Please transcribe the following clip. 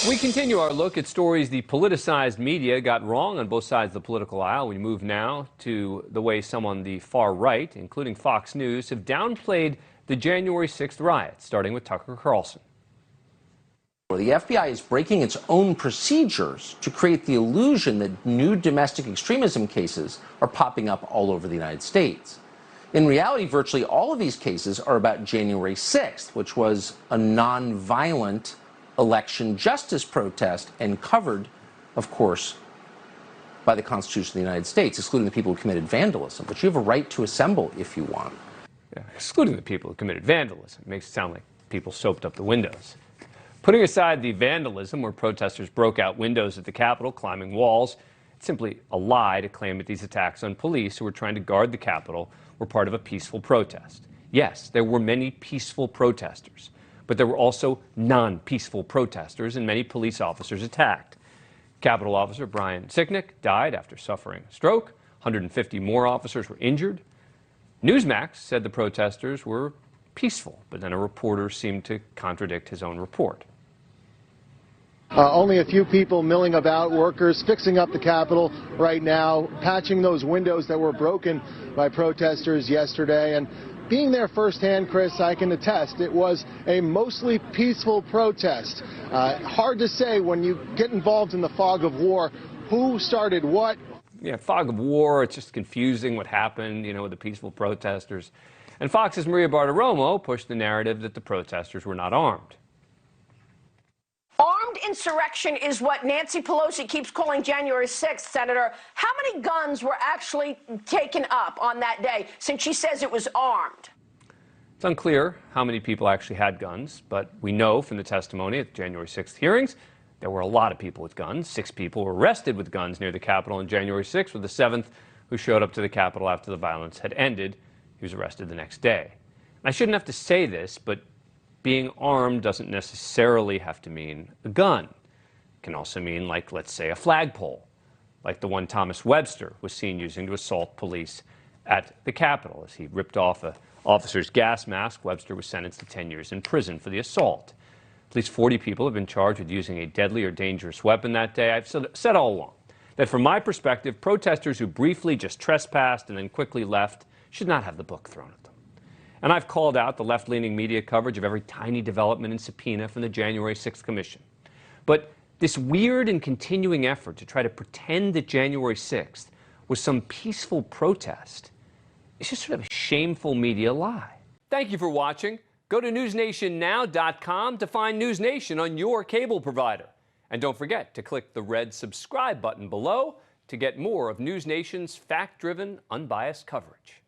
We continue our look at stories the politicized media got wrong on both sides of the political aisle. We move now to the way some on the far right, including Fox News, have downplayed the January 6th riots, starting with Tucker Carlson. The FBI is breaking its own procedures to create the illusion that new domestic extremism cases are popping up all over the United States. In reality, virtually all of these cases are about January 6th, which was a nonviolent election justice protest and covered, of course, by the Constitution of the United States, excluding the people who committed vandalism. But you have a right to assemble if you want. Yeah, excluding the people who committed vandalism. It makes it sound like people soaped up the windows. Putting aside the vandalism where protesters broke out windows at the Capitol, climbing walls, it's simply a lie to claim that these attacks on police who were trying to guard the Capitol were part of a peaceful protest. Yes, there were many peaceful protesters, but there were also non-peaceful protesters and many police officers attacked. Capitol officer Brian Sicknick died after suffering a stroke. 150 more officers were injured. Newsmax said the protesters were peaceful, but then a reporter seemed to contradict his own report. Only a few people milling about, workers fixing up the Capitol right now, patching those windows that were broken by protesters yesterday. And being there firsthand, Chris, I can attest it was a mostly peaceful protest. Hard to say when you get involved in the fog of war who started what. Yeah, fog of war, it's just confusing what happened, with the peaceful protesters. And Fox's Maria Bartiromo pushed the narrative that the protesters were not armed. Armed insurrection is what Nancy Pelosi keeps calling January 6th, Senator. How many guns were actually taken up on that day, since she says it was armed? It's unclear how many people actually had guns, but we know from the testimony at the January 6th hearings there were a lot of people with guns. 6 people were arrested with guns near the Capitol on January 6th, with the 7th who showed up to the Capitol after the violence had ended. He was arrested the next day. And I shouldn't have to say this, but being armed doesn't necessarily have to mean a gun. It can also mean, like, let's say, a flagpole, like the one Thomas Webster was seen using to assault police at the Capitol. As he ripped off an officer's gas mask, Webster was sentenced to 10 years in prison for the assault. At least 40 people have been charged with using a deadly or dangerous weapon that day. I've said all along that from my perspective, protesters who briefly just trespassed and then quickly left should not have the book thrown at them. And I've called out the left-leaning media coverage of every tiny development and subpoena from the January 6th Commission. But this weird and continuing effort to try to pretend that January 6th was some peaceful protest is just sort of a shameful media lie. Thank you for watching. Go to NewsNationNow.com to find NewsNation on your cable provider. And don't forget to click the red subscribe button below to get more of NewsNation's fact-driven, unbiased coverage.